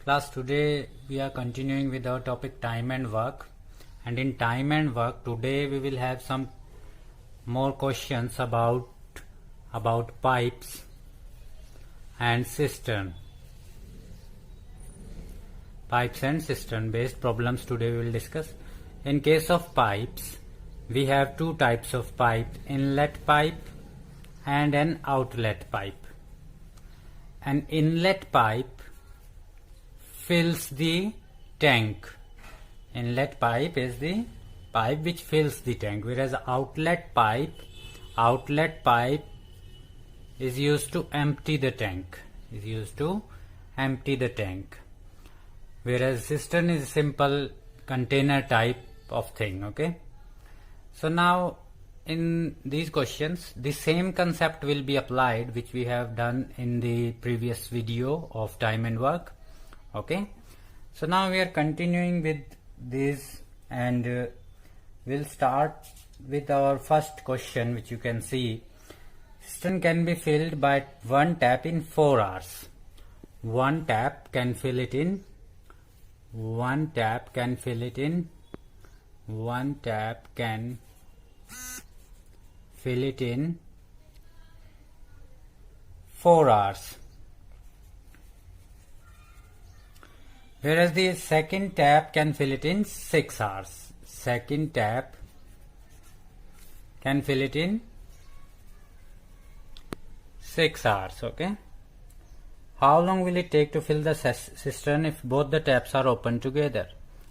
Class, today we are continuing with our topic time and work, and in time and work today we will have some more questions about pipes and cistern. Pipes and cistern based problems today we will discuss. In case of pipes, we have two types of pipe, inlet pipe and an outlet pipe. An inlet pipe fills the tank. Inlet pipe is the pipe which fills the tank, whereas outlet pipe is used to empty the tank. Whereas cistern is a simple container type of thing. Okay. So now in these questions the same concept will be applied which we have done in the previous video of time and work. Okay, so now we are continuing with this, and we'll start with our first question, which you can see. Cistern can be filled by one tap in 4 hours. One tap can fill it in 4 hours. Whereas the second tap can fill it in 6 hours. Second tap can fill it in 6 hours. Okay. How long will it take to fill the cistern if both the taps are open together?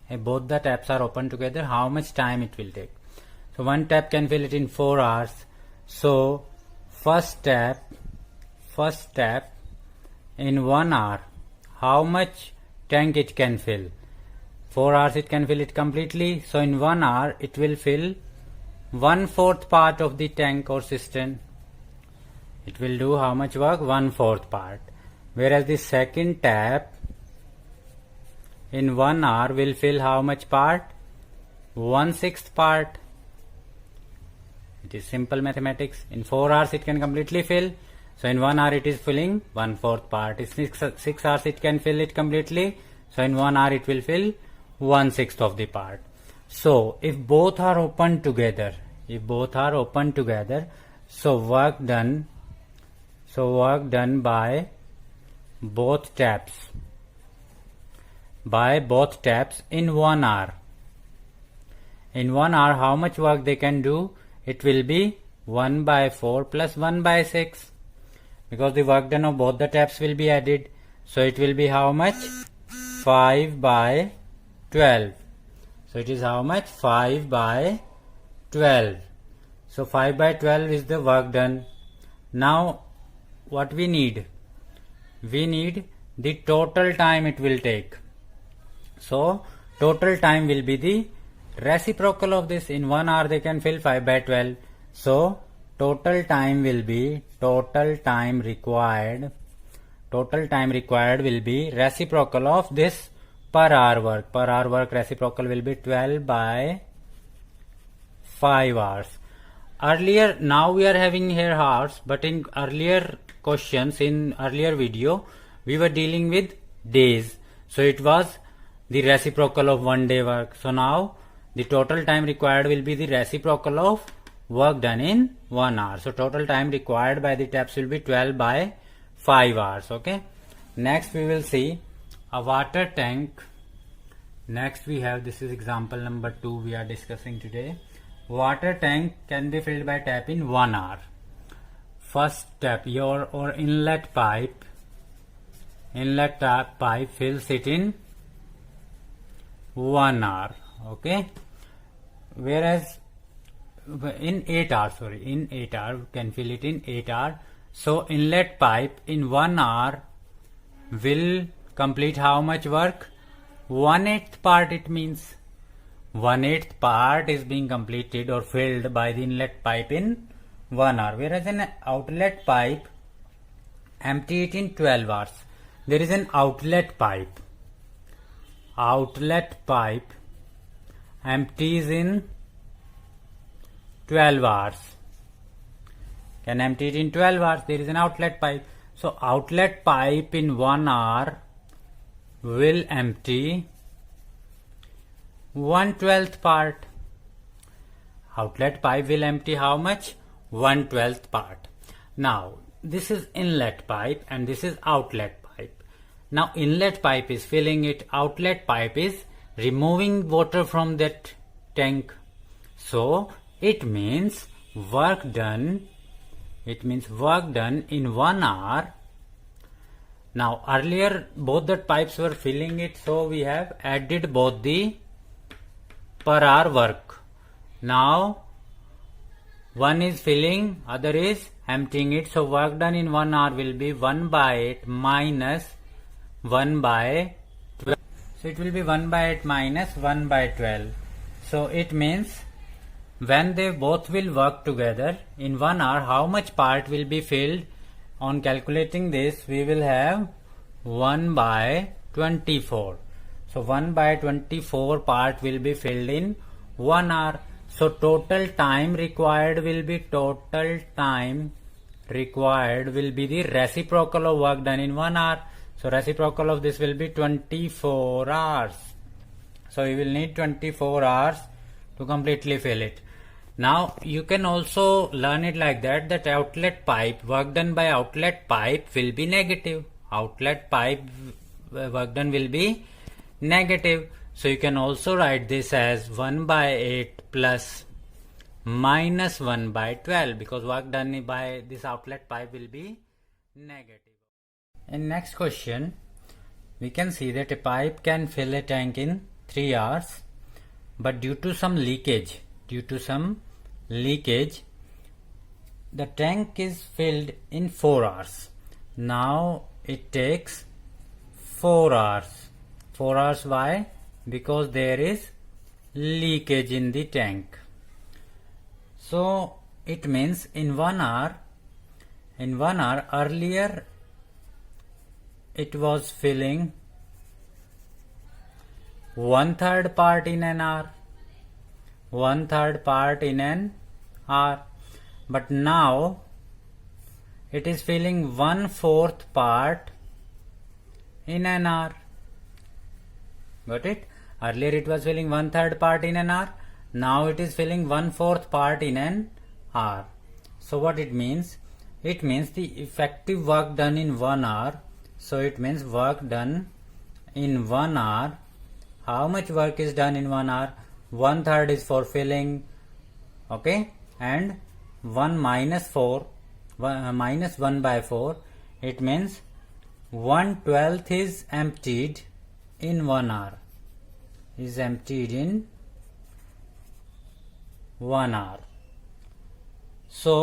If both the taps are open together, how much time it will take? So one tap can fill it in 4 hours. So first tap in 1 hour, how much tank it can fill? 4 hours it can fill it completely. So in 1 hour it will fill 1/4 part of the tank or cistern. It will do how much work? 1/4 part. Whereas the second tap in 1 hour will fill how much part? 1/6 part. It is simple mathematics. In 4 hours it can completely fill. So in 1 hour it is filling 1/4 part. In 6 hours it can fill it completely. So in 1 hour it will fill 1/6 of the part. So if both are open together, so work done by both taps in 1 hour. In 1 hour, how much work they can do? It will be 1/4 plus 1/6. Because the work done of both the taps will be added. So it will be how much? 5/12. So it is how much? 5/12. So 5/12 is the work done. Now what we need? We need the total time it will take. So total time will be the reciprocal of this. In 1 hour they can fill 5/12. So total time required will be reciprocal of this per hour work. Per hour work reciprocal will be 12/5 hours. Earlier, now we are having here hours, but in earlier questions, in earlier video, we were dealing with days. So it was the reciprocal of 1 day work. So now the total time required will be the reciprocal of work done in 1 hour. So total time required by the taps will be 12/5 hours. Okay. Next we will see a water tank. Next we have, this is example number 2 we are discussing today. Water tank can be filled by tap in 1 hour. First tap, or inlet pipe fills it in 1 hour. Okay. Whereas in 8 hours can fill it in 8 hours. So inlet pipe in 1 hour will complete how much work? 1/8 part. It means 1/8 part is being completed or filled by the inlet pipe in 1 hour. Whereas an outlet pipe empty it in 12 hours. There is an outlet pipe empties in 12 hours. Can empty it in 12 hours. There is an outlet pipe. So outlet pipe in 1 hour will empty 1/12 part. Outlet pipe will empty how much? 1/12 part. Now this is inlet pipe and this is outlet pipe. Now inlet pipe is filling it, outlet pipe is removing water from that tank. So it means work done in 1 hour. Now earlier both the pipes were filling it, so we have added both the per hour work. Now one is filling, other is emptying it, so work done in 1 hour will be 1/8 minus 1/12. So it will be 1/8 minus 1/12. So it means when they both will work together in 1 hour, how much part will be filled? On calculating this, we will have 1/24. So 1/24 part will be filled in 1 hour. So total time required will be the reciprocal of work done in 1 hour. So reciprocal of this will be 24 hours. So you will need 24 hours to completely fill it. Now you can also learn it like that outlet pipe, work done by outlet pipe will be negative. Outlet pipe work done will be negative. So you can also write this as 1/8 plus minus 1/12, because work done by this outlet pipe will be negative. In next question, we can see that a pipe can fill a tank in 3 hours, but due to some leakage, the tank is filled in 4 hours. Now it takes 4 hours. 4 hours why? Because there is leakage in the tank. So it means in 1 hour, earlier it was filling 1/3 part in an hour. 1/3 part in an hour, but now it is filling 1/4 part in an hour. Got it? Earlier it was filling 1/3 part in an hour. Now it is filling 1/4 part in an hour. So what it means? It means the effective work done in 1 hour. So it means work done in 1 hour. How much work is done in 1 hour? 1/3 is for filling, okay, and 1 minus 4, minus 1/4. It means 1/12 is emptied in 1 hour. Is emptied in 1 hour. So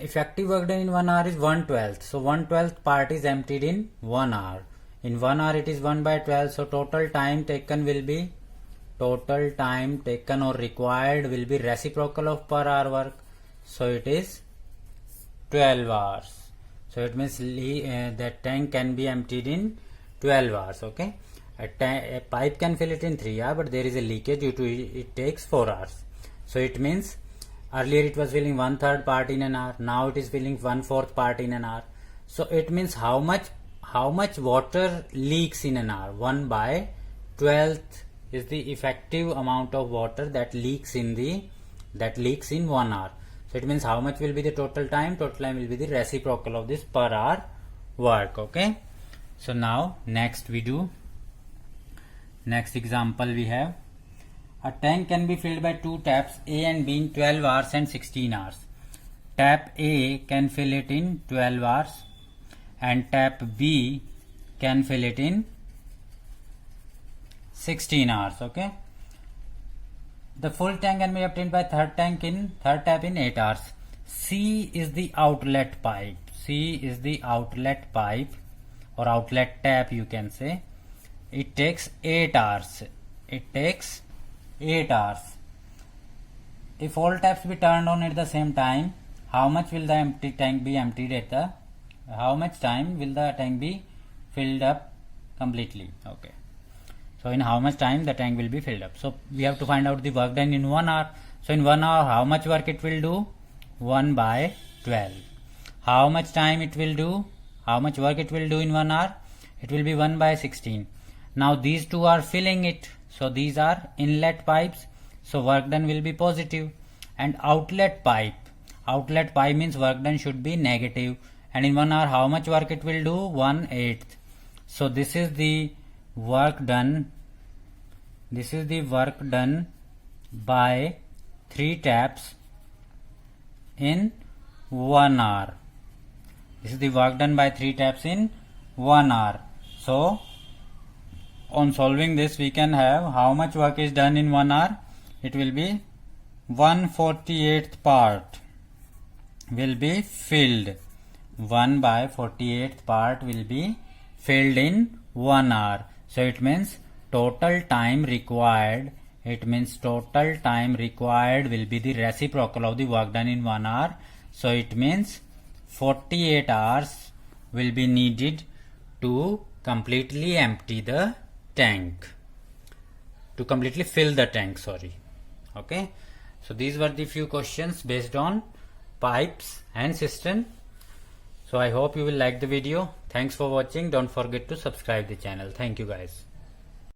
effective work done in 1 hour is 1/12. So 1/12 part is emptied in 1 hour. In 1 hour it is 1/12. So total time taken will be or required will be reciprocal of per hour work. So it is 12 hours. So it means that tank can be emptied in 12 hours. Okay. A pipe can fill it in 3 hours, but there is a leakage, due to it takes 4 hours. So it means earlier it was filling 1/3 part in an hour. Now it is filling 1/4 part in an hour. So it means how much water leaks in an hour? 1/12 is the effective amount of water that leaks in 1 hour. So it means how much will be the total time? Total time will be the reciprocal of this per hour work. Okay. So now next example we have a tank can be filled by 2 taps A and B in 12 hours and 16 hours. Tap A can fill it in 12 hours and tap B can fill it in 16 hours. Okay. The full tank can be obtained by third tap in 8 hours. C is the outlet pipe. Or outlet tap, you can say. It takes 8 hours. If all taps be turned on at the same time, how much will the empty tank be emptied how much time will the tank be filled up completely? Okay. So in how much time the tank will be filled up? So we have to find out the work done in 1 hour. So in 1 hour, how much work it will do? 1/12. How much time it will do? How much work it will do in 1 hour? it will be 1 by 16. Now these two are filling it, so these are inlet pipes, so work done will be positive. And outlet pipe means work done should be negative. And in 1 hour how much work it will do? 1/8. So this is the work done. This is the work done by 3 taps in 1 hour. This is the work done by 3 taps in 1 hour. So on solving this, we can have how much work is done in 1 hour. It will be 1/48th part will be filled. 1 by 48th part will be filled in 1 hour. So it means total time required. It means total time required will be the reciprocal of the work done in 1 hour. So it means 48 hours will be needed to completely empty the tank, to completely fill the tank, sorry. Okay, so these were the few questions based on pipes and cistern. So I hope you will like the video. Thanks for watching. Don't forget to subscribe the channel. Thank you guys.